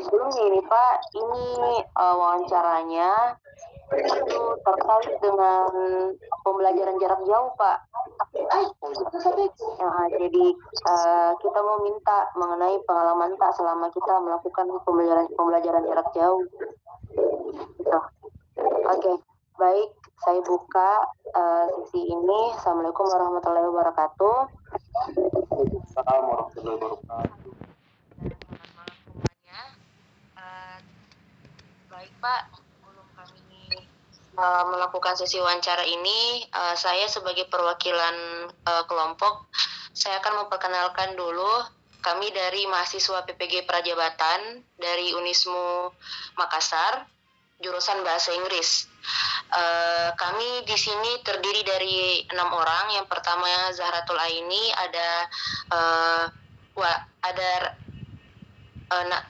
Sebelumnya ini Pak, ini wawancaranya itu terkait dengan pembelajaran jarak jauh Pak. Nah, jadi kita mau minta mengenai pengalaman Pak selama kita melakukan pembelajaran jarak jauh. Gitu. Oke, baik. Saya buka sesi ini. Assalamualaikum warahmatullahi wabarakatuh. Assalamualaikum warahmatullahi wabarakatuh. Baik Pak, sebelum kami melakukan sesi wawancara ini, saya sebagai perwakilan kelompok, saya akan memperkenalkan dulu kami dari mahasiswa PPG Prajabatan dari Unismu Makassar, jurusan Bahasa Inggris. Kami di sini terdiri dari 6 orang. Yang pertama Zahratul Aini, ada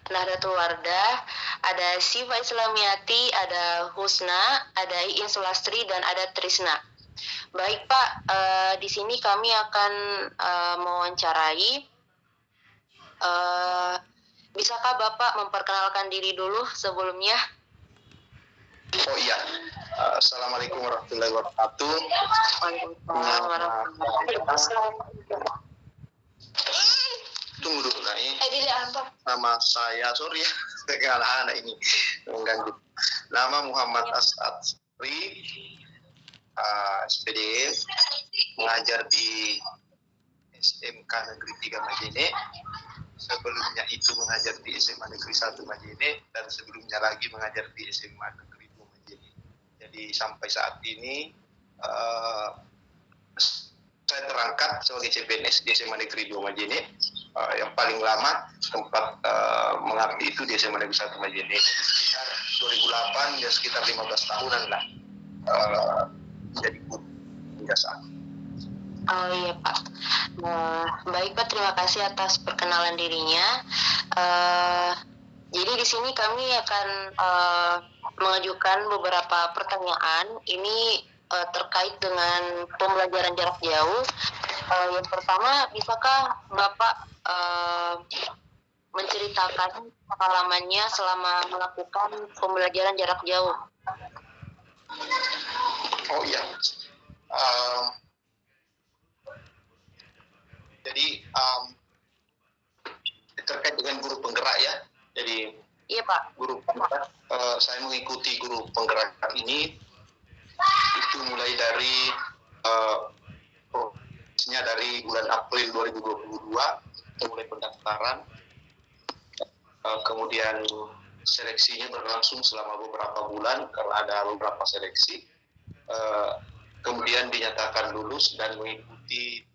Nahdlatul Wardah, ada Siva Islamiyati, ada Husna, ada Iin Sulastri, dan ada Trisna. Baik Pak, di sini kami akan mewawancarai. Bisakah Bapak memperkenalkan diri dulu sebelumnya? Oh iya, Assalamualaikum warahmatullahi wabarakatuh. Waalaikumsalam warahmatullahi wabarakatuh. Tunggu dulu nih. Nama saya, sorry ya, dengan anak ini mengganggu. Nama Muhammad Asatri, SPD, mengajar di SMK Negeri 3 Majene. Sebelumnya itu mengajar di SMA Negeri 1 Majene, dan sebelumnya lagi mengajar di SMA Negeri 2 Majene. Jadi sampai saat ini saya terangkat sebagai CPNS di SMA Negeri 2 Majene. Yang paling lama tempat mengabdi itu di SMA Negeri 1 Majene. Sekitar 2008, ya sekitar 15 tahunan lah menjadi guru hingga saat ini. Oh iya Pak. Baik Pak, terima kasih atas perkenalan dirinya. Jadi di sini kami akan mengajukan beberapa pertanyaan. Ini terkait dengan pembelajaran jarak jauh. Yang pertama, bisakah Bapak menceritakan pengalamannya selama melakukan pembelajaran jarak jauh? Oh iya. Jadi terkait dengan guru penggerak ya. Jadi iya Pak. Guru penggerak, saya mengikuti guru penggerak ini itu mulai dari prosesnya dari bulan April 2022 mulai pendaftaran, kemudian seleksinya berlangsung selama beberapa bulan karena ada beberapa seleksi, kemudian dinyatakan lulus dan mengikuti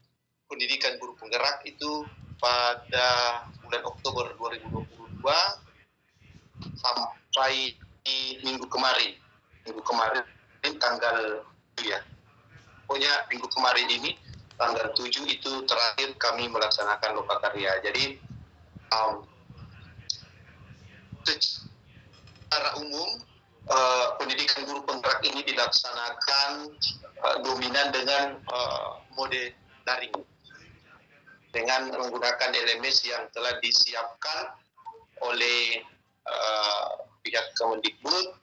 pendidikan guru penggerak itu pada bulan Oktober 2022 sampai minggu kemarin tanggal 7 ya. Pokoknya minggu kemarin ini tanggal 7 itu terakhir kami melaksanakan lokakarya. Jadi secara umum pendidikan guru penggerak ini dilaksanakan dominan dengan mode daring dengan menggunakan LMS yang telah disiapkan oleh pihak Kemendikbud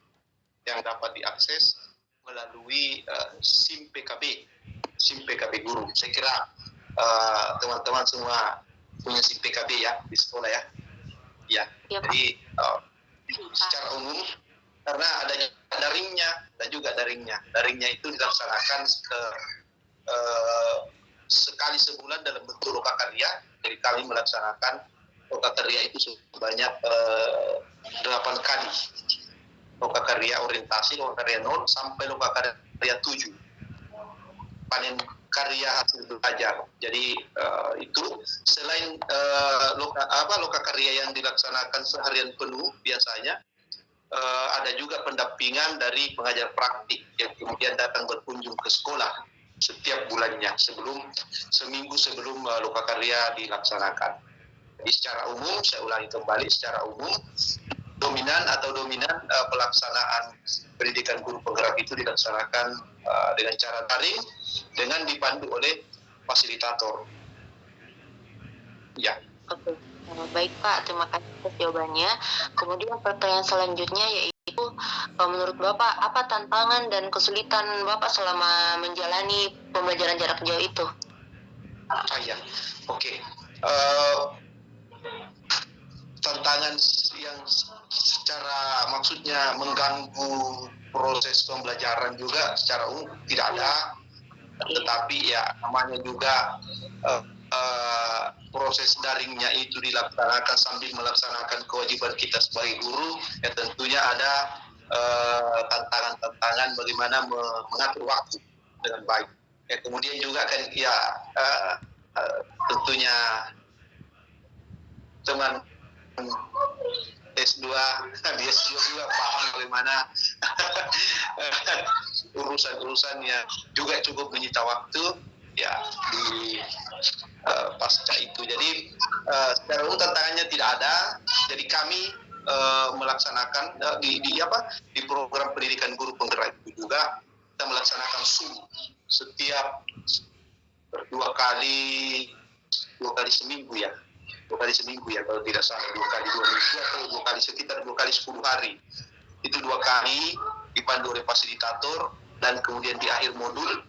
yang dapat diakses melalui SIM PKB guru. Saya kira teman-teman semua punya SIM PKB ya di sekolah ya. Ya. Jadi secara umum karena adanya daringnya. Daringnya itu dilaksanakan sekali sebulan dalam bentuk lokakarya. Jadi kami melaksanakan lokakarya itu sebanyak 8 kali. Lokakarya orientasi, lokakarya 0 sampai lokakarya 7. Panen karya hasil belajar. Jadi itu selain lokakarya yang dilaksanakan seharian penuh biasanya, ada juga pendampingan dari pengajar praktik yang kemudian datang berkunjung ke sekolah setiap bulannya seminggu sebelum lokakarya dilaksanakan. Jadi secara umum, saya ulangi kembali, secara umum dominan pelaksanaan pendidikan guru penggerak itu dilaksanakan dengan cara daring dengan dipandu oleh fasilitator. Ya. Baik Pak, terima kasih atas jawabannya. Kemudian pertanyaan selanjutnya yaitu, menurut Bapak apa tantangan dan kesulitan Bapak selama menjalani pembelajaran jarak jauh itu? Ya, oke. Eh, Tantangan yang secara maksudnya mengganggu proses pembelajaran juga secara umum tidak ada, tetapi ya namanya juga proses daringnya itu dilaksanakan sambil melaksanakan kewajiban kita sebagai guru, ya tentunya ada tantangan-tantangan bagaimana mengatur waktu dengan baik. Ya, kemudian juga kan ya tentunya teman S2 di S2 juga paham bagaimana urusan-urusan yang juga cukup menyita waktu ya di pasca itu. Jadi secara umum tantangannya tidak ada. Jadi kami melaksanakan di program pendidikan guru penggerak itu juga kita melaksanakan Zoom setiap dua kali seminggu ya, kalau tidak salah 2 kali 2 minggu atau 2 kali sekitar 2 kali 10 hari. Itu 2 kali dipandu oleh fasilitator, dan kemudian di akhir modul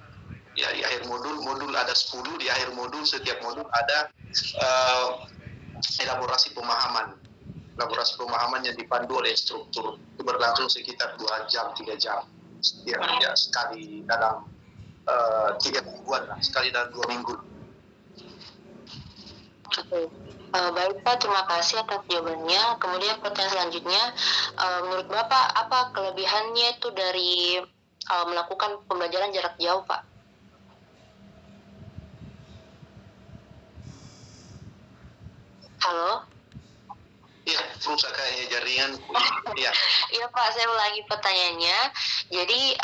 modul ada 10, di akhir modul setiap modul ada elaborasi pemahaman yang dipandu oleh instruktur. Itu berlangsung sekitar 2 jam 3 jam setiap ya sekali dalam 3 mingguan lah, sekali dalam 2 minggu. Oke. Baik Pak, terima kasih atas jawabannya. Kemudian pertanyaan selanjutnya, menurut Bapak apa kelebihannya itu dari melakukan pembelajaran jarak jauh Pak? Halo? Iya, rusak kayaknya jaringan. Iya. Iya Pak, saya ulangi pertanyaannya. Jadi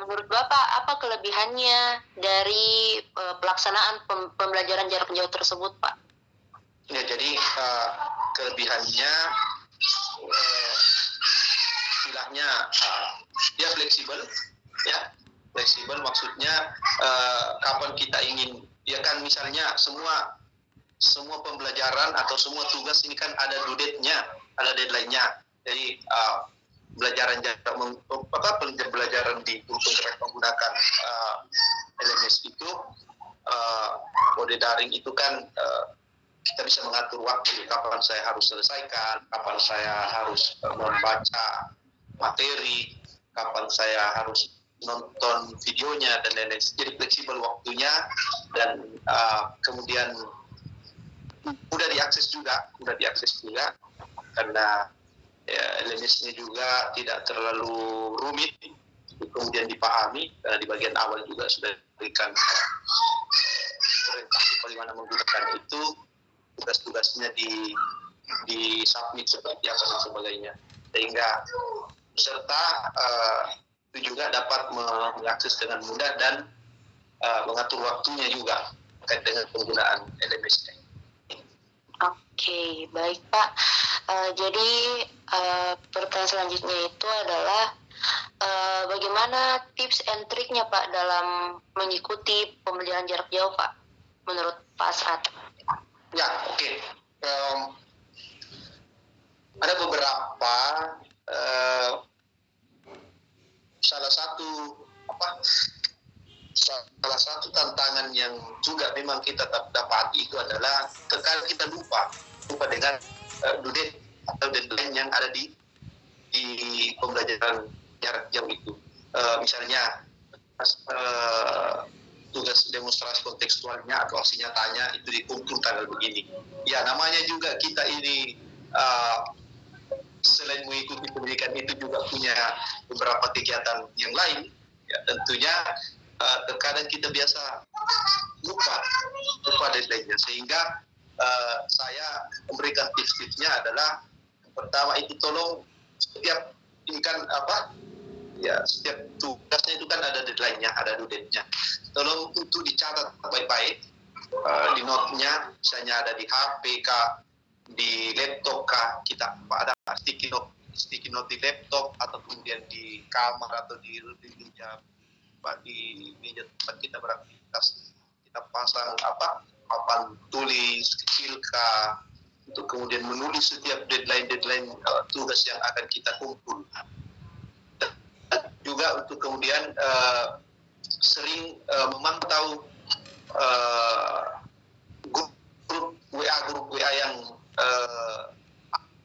menurut Bapak apa kelebihannya dari pelaksanaan pembelajaran jarak jauh tersebut Pak? Ya, jadi kelebihannya istilahnya dia fleksibel, ya fleksibel maksudnya kapan kita ingin, ya kan misalnya semua pembelajaran atau semua tugas ini kan ada due date-nya, ada deadline-nya. Jadi pembelajaran di guru penggerak menggunakan LMS itu mode daring itu kan kita bisa mengatur waktu, kapan saya harus selesaikan, kapan saya harus membaca materi, kapan saya harus nonton videonya dan lain-lain. Jadi fleksibel waktunya, dan kemudian mudah diakses juga karena ya, LMS-nya juga tidak terlalu rumit, kemudian dipahami. Di bagian awal juga sudah diberikan orientasi bagaimana menggunakan itu, tugas-tugasnya di submit seperti apa dan sebagainya, sehingga peserta itu juga dapat mengakses dengan mudah dan mengatur waktunya juga terkait dengan penggunaan LMS-nya. Oke, baik Pak. Jadi pertanyaan selanjutnya itu adalah bagaimana tips and triknya Pak dalam mengikuti pembelajaran jarak jauh Pak, menurut Pak Asrat? Ya, oke. Ada beberapa salah satu tantangan yang juga memang kita dapati itu adalah terkadang kita lupa dengan due date atau deadline yang ada di pembelajaran jarak jauh itu. Misalnya tugas demonstrasi kontekstualnya atau aksi nyatanya itu dikumpul tanggal begini. Ya, namanya juga kita ini selain mengikuti pendidikan itu juga punya beberapa kegiatan yang lain. Ya, tentunya terkadang kita biasa lupa deadline-nya, sehingga saya memberikan tips-tipsnya adalah pertama itu tolong setiap setiap tugasnya itu kan ada deadline-nya, ada due date-nya. Tolong itu dicatat baik-baik di note-nya, misalnya ada di HP kah, di laptop kah, kita ada sticky note di laptop, atau kemudian di kamar atau di meja tempat kita beraktivitas. Kita pasang papan tulis kecil kah, untuk kemudian menulis setiap deadline tugas yang akan kita kumpul. Juga untuk kemudian sering memantau grup WA yang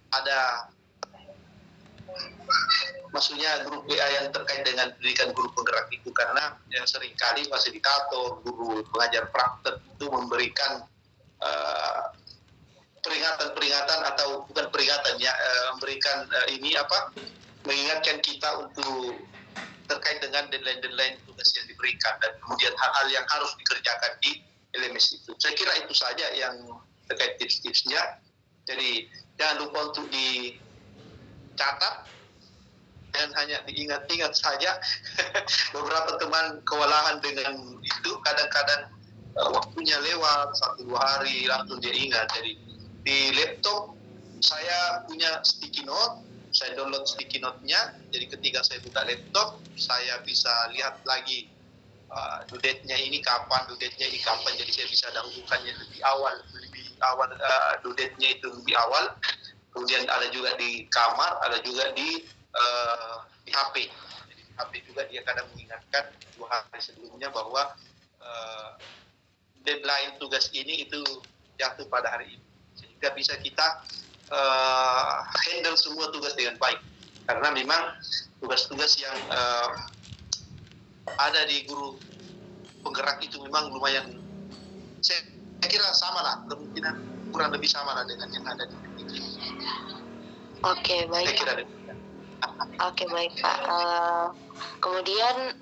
ada, maksudnya grup WA yang terkait dengan pendidikan guru penggerak itu, karena yang seringkali fasilitator, guru pengajar praktek itu memberikan peringatan atau bukan peringatan ya, memberikan mengingatkan kita untuk terkait dengan deadline tugas yang diberikan dan kemudian hal-hal yang harus dikerjakan di LMS itu. Saya kira itu saja yang terkait tips-tipsnya. Jadi jangan lupa untuk dicatat dan hanya diingat-ingat saja. Beberapa teman kewalahan dengan itu, kadang-kadang waktunya lewat 1-2 hari langsung dia ingat. Jadi di laptop saya punya sticky note, saya download sticky note-nya, jadi ketika saya buka laptop saya bisa lihat lagi due date-nya ini kapan, jadi saya bisa dahulukannya lebih awal due date-nya itu lebih awal. Kemudian ada juga di kamar, ada juga di HP. Jadi di HP juga dia kadang mengingatkan 2 hari sebelumnya bahwa deadline tugas ini itu jatuh pada hari ini, sehingga bisa kita handle semua tugas dengan baik. Karena memang tugas-tugas yang ada di guru penggerak itu memang lumayan, saya kira sama lah, kemungkinan kurang lebih sama lah dengan yang ada di PPG. Oke, baik. Oke, baik Pak. Kemudian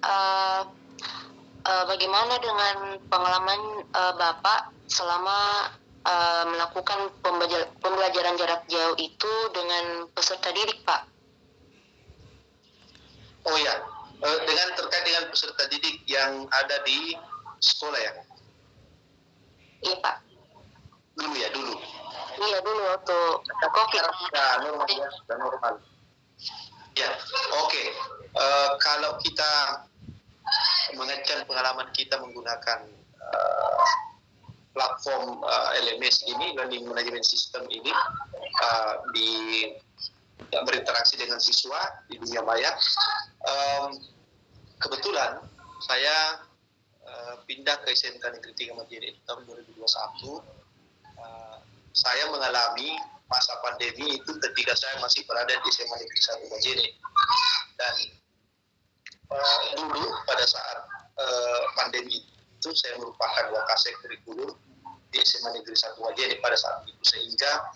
bagaimana dengan pengalaman Bapak selama melakukan pembelajaran jarak jauh itu dengan peserta didik, Pak? Oh ya, terkait dengan peserta didik yang ada di sekolah ya? Iya Pak. Dulu. Iya dulu waktu COVID. Sudah normal. Ya, oke. Kalau kita mengaitkan pengalaman kita menggunakan platform LMS ini, Learning Management System ini, berinteraksi dengan siswa di dunia maya. Kebetulan saya pindah ke SMK Negeri 3 Majene tahun 2021. Saya mengalami masa pandemi itu ketika saya masih berada di SMA Negeri 1 Majene. Dan dulu pada saat pandemi itu saya merupakan wakasek kurikulum di SMA Negeri 1 Majene pada saat itu, sehingga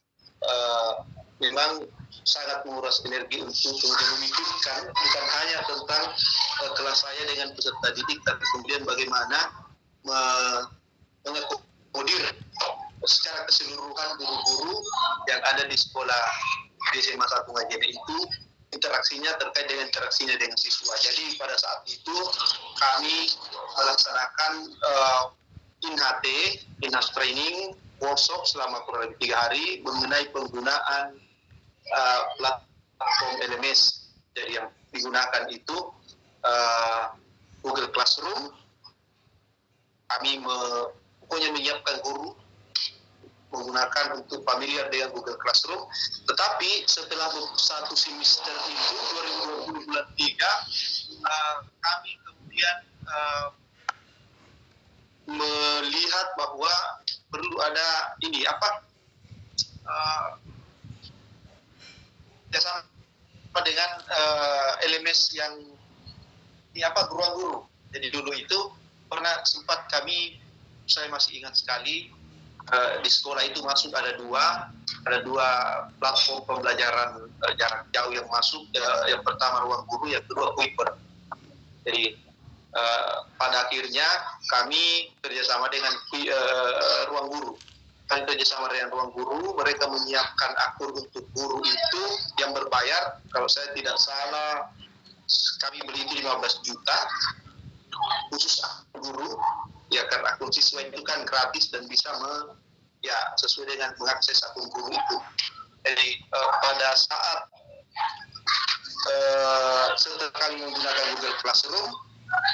memang sangat menguras energi untuk kemudian memikirkan bukan hanya tentang kelas saya dengan peserta didik, tapi kemudian bagaimana mengakomodir secara keseluruhan guru-guru yang ada di sekolah di SMA 1 Majene itu, interaksinya terkait dengan interaksinya dengan siswa. Jadi pada saat itu kami melaksanakan in-house training workshop selama kurang lebih 3 hari mengenai penggunaan platform LMS. Jadi yang digunakan itu Google Classroom. Kami pokoknya menyiapkan guru menggunakan untuk familiar dengan Google Classroom. Tetapi setelah 1 semester itu 2020 bulan 3 kami kemudian melihat bahwa perlu ada kerjasama dengan LMS yang ruang guru. Jadi dulu itu pernah sempat saya masih ingat sekali, di sekolah itu masuk ada dua platform pembelajaran jarak jauh yang masuk. Yang pertama ruang guru, yang kedua Kuiper. Jadi pada akhirnya kami kerjasama dengan ruang guru. Kami kerjasama dengan ruang guru, mereka menyiapkan akun untuk guru itu yang berbayar. Kalau saya tidak salah, kami beli itu 15 juta khusus akun guru. Ya kan, akun siswa itu kan gratis dan bisa sesuai dengan mengakses akun guru itu. Jadi pada saat setelah kami menggunakan Google Classroom,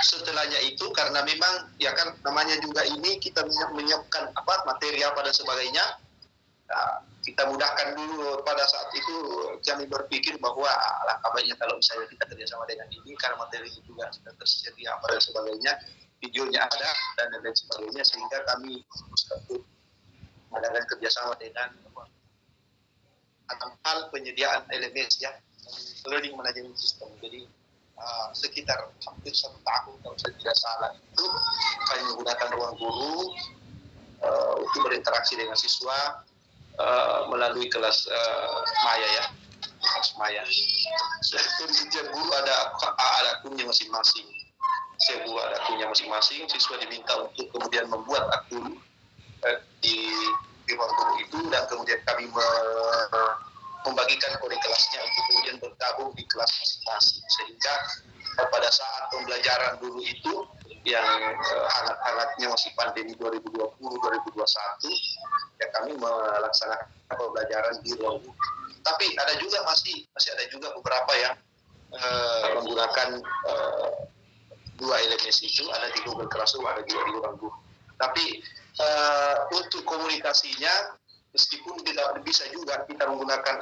setelahnya itu karena memang ya kan namanya juga ini kita menyiapkan materi apa dan sebagainya, kita mudahkan dulu. Pada saat itu kami berpikir bahwa alangkah baiknya kalau misalnya kita kerjasama dengan ini, karena materi juga sudah tersedia apa dan sebagainya, videonya ada dan lain sebagainya, sehingga kami mengadakan kerjasama dengan hal penyediaan LMS ya, Learning Management System. Jadi sekitar hampir 1 tahun kalau saya tidak salah itu kami menggunakan ruang guru untuk berinteraksi dengan siswa melalui kelas Maya ya, kelas Maya. Setiap guru ada akunnya masing-masing. Setiap guru ada akunnya masing-masing. Siswa diminta untuk kemudian membuat akun di ruang guru itu, dan kemudian kami membagikan kode kelasnya untuk kemudian bergabung di kelas masing-masing, sehingga pada saat pembelajaran dulu itu yang hangat-hangatnya masih pandemi 2020-2021 ya, kami melaksanakan pembelajaran di ruang guru. Tapi ada juga masih ada juga beberapa yang menggunakan 2 LMS itu, ada di Google Classroom, ada juga di ruang guru. Tapi untuk komunikasinya, meskipun tidak bisa juga kita menggunakan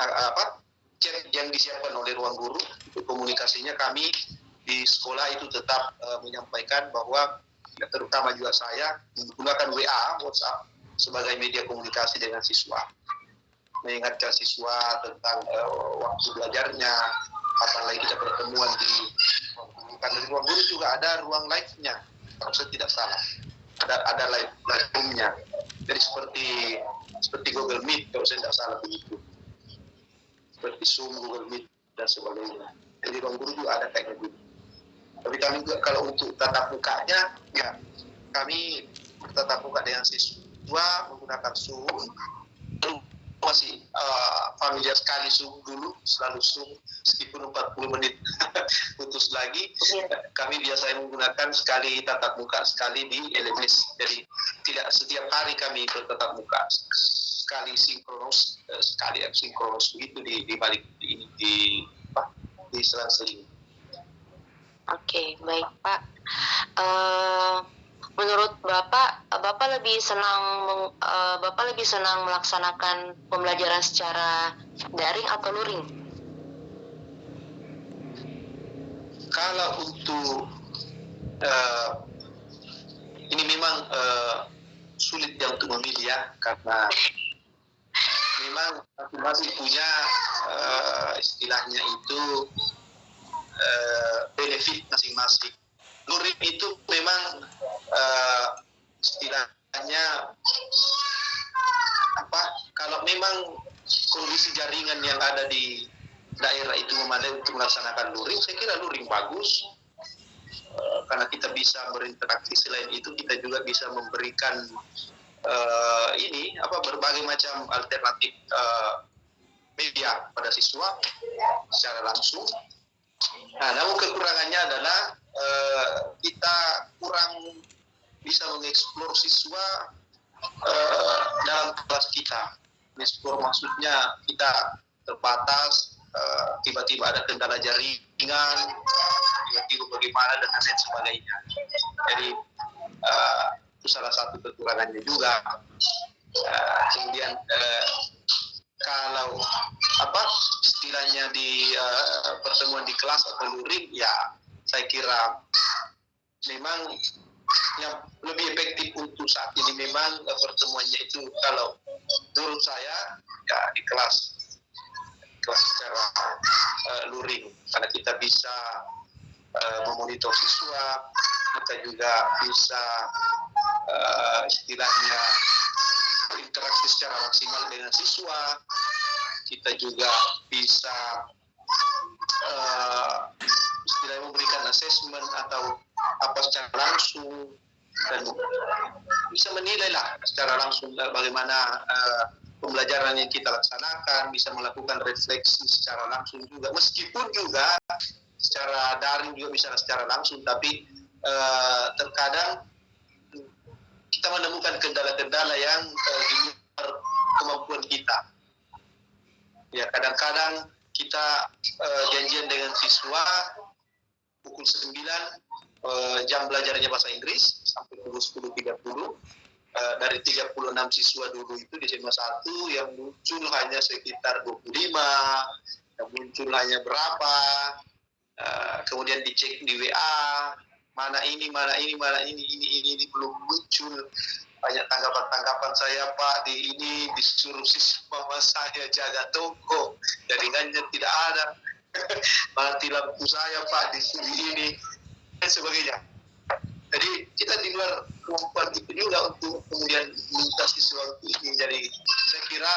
chat yang disiapkan oleh ruang guru, untuk komunikasinya kami di sekolah itu tetap menyampaikan bahwa terutama juga saya menggunakan WA, WhatsApp sebagai media komunikasi dengan siswa, mengingatkan siswa tentang waktu belajarnya, apalagi kita pertemuan di ruang guru. Karena di ruang guru juga ada ruang live-nya, kalau saya tidak salah, ada live room-nya. Jadi seperti Google Meet kalau saya tidak salah begitu, seperti Zoom, Google Meet dan sebagainya. Jadi ruang guru juga ada kayak gitu. Tapi kami juga kalau untuk tatap mukanya, ya kami bertatap muka dengan siswa menggunakan Zoom. Masih familiar sekali Zoom dulu, selalu Zoom meskipun 40 menit putus lagi. Kami biasanya menggunakan sekali tatap muka, sekali di LMS. Jadi tidak setiap hari kami bertatap muka, sekali sinkronus, sekali asinkronus begitu di balik di selang-seling. Oke, baik Pak. Menurut Bapak lebih senang melaksanakan pembelajaran secara daring atau luring? Kalau untuk ini memang sulit ya untuk memilih ya, karena memang masing-masing punya istilahnya itu benefit masing-masing. Luring itu memang istilahnya kalau memang kondisi jaringan yang ada di daerah itu memadai untuk melaksanakan luring, saya kira luring bagus, karena kita bisa berinteraksi. Selain itu kita juga bisa memberikan berbagai macam alternatif media pada siswa secara langsung. Nah, namun kekurangannya adalah kita kurang bisa mengeksplor siswa dalam kelas kita. Mengeksplor maksudnya kita terbatas, tiba-tiba ada kendala jaringan, tiba-tiba bagaimana dan lain sebagainya. Jadi itu salah satu kekurangannya juga. Kemudian kalau istilahnya di pertemuan di kelas atau luring, ya saya kira memang yang lebih efektif untuk saat ini memang pertemuannya itu, kalau menurut saya ya di kelas secara luring, karena kita bisa memonitor siswa, kita juga bisa istilahnya berinteraksi secara maksimal dengan siswa, kita juga bisa istilahnya memberikan assessment atau apa secara langsung, dan bisa menilai lah secara langsung bagaimana pembelajaran yang kita laksanakan, bisa melakukan refleksi secara langsung juga, meskipun juga secara daring juga bisa secara langsung, tapi terkadang kita menemukan kendala-kendala yang di luar kemampuan kita. Ya, kadang-kadang kita janjian dengan siswa pukul 9, jam belajarnya bahasa Inggris sampai pukul 10.30. dari 36 siswa dulu itu di SMA 1 yang muncul hanya sekitar 25, yang muncul hanya berapa, kemudian dicek di WA, mana ini ini belum muncul. Banyak tanggapan saya, Pak, di ini disuruh siswa saya jaga toko, jaringannya tidak ada. Mati lampu saya, Pak, di sini ini, dan sebagainya. Jadi kita di luar kemampuan itu juga untuk kemudian minta siswa ini. Jadi saya kira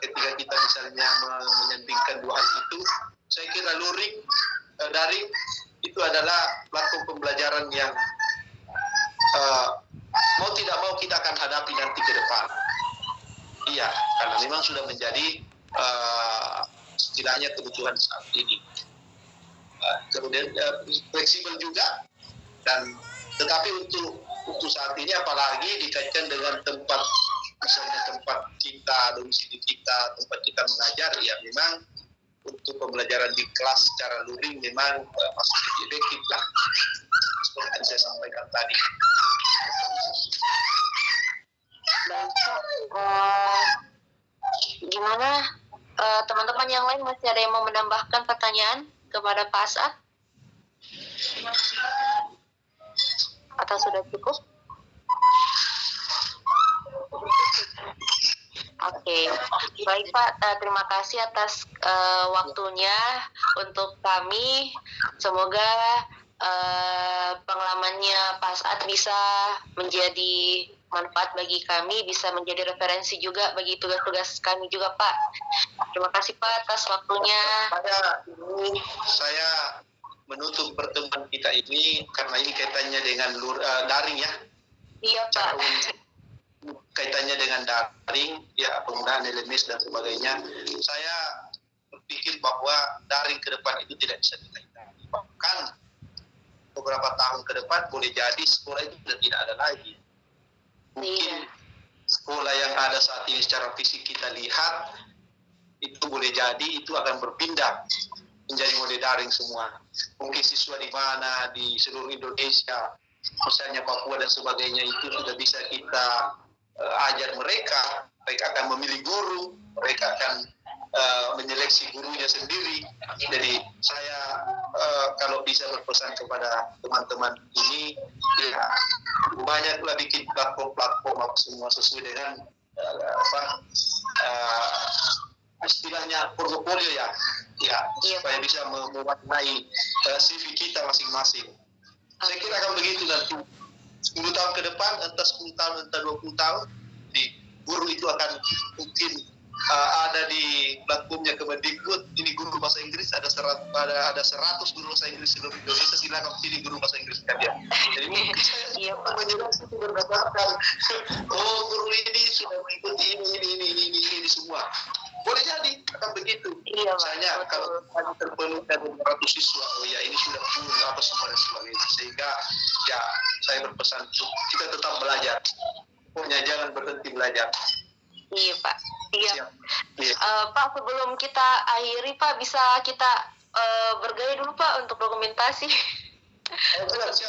ketika kita misalnya menyampingkan dua hal itu, saya kira luring, daring itu adalah platform pembelajaran yang mau tidak mau kita akan hadapi nanti ke depan. Iya, karena memang sudah menjadi istilahnya kebutuhan saat ini. Kemudian fleksibel juga, dan tetapi untuk saat ini apalagi dikaitkan dengan tempat, misalnya tempat kita, domisili kita, tempat kita mengajar, ya memang untuk pembelajaran di kelas secara luring memang masih efektif lah, seperti yang saya sampaikan tadi. Baik, Pak. Gimana teman-teman yang lain, masih ada yang mau menambahkan pertanyaan kepada Pak As'ad? Atau sudah cukup? Oke, baik Pak, terima kasih atas waktunya untuk kami. Semoga pengalamannya Pak As'ad bisa menjadi manfaat bagi kami, bisa menjadi referensi juga bagi tugas-tugas kami juga, Pak. Terima kasih Pak atas waktunya. Saya menutup pertemuan kita ini karena ini kaitannya dengan daring ya. Iya Pak. Kaitannya dengan daring, ya penggunaan LMS dan sebagainya. Saya berpikir bahwa daring ke depan itu tidak bisa dikaitkan. Bahkan beberapa tahun ke depan boleh jadi sekolah itu sudah tidak ada lagi. Mungkin sekolah yang ada saat ini secara fisik kita lihat itu boleh jadi itu akan berpindah menjadi model daring semua. Mungkin siswa di mana di seluruh Indonesia, misalnya Papua dan sebagainya, itu sudah bisa kita ajar mereka akan memilih guru, mereka akan menyeleksi gurunya sendiri. Jadi saya kalau bisa berpesan kepada teman-teman ini, ya banyaklah bikin platform semua sesuai dengan istilahnya portofolio ya, supaya bisa mewarnai CV kita masing-masing. Saya kira akan begitu nanti 10 tahun ke depan, entah 10 tahun, entah 20 tahun, di guru itu akan mungkin ada di platformnya Kemendikbud, ini guru bahasa Inggris, ada 100 guru bahasa Inggris seluruh Indonesia, silakan pilih guru bahasa Inggris kalian. Jadi mungkin saya menjelaskan berdasarkan, oh guru ini sudah mengikuti ini semua. Boleh jadi akan begitu. Misalnya kalau terpenuhi dari 100 siswa, oh ya ini sudah full apa semua dan sebagainya. Sehingga ya saya berpesan kita tetap belajar. Pokoknya jangan berhenti belajar. Iya Pak. Iya. Pak, sebelum kita akhiri Pak, bisa kita bergaya dulu Pak untuk dokumentasi. Siap.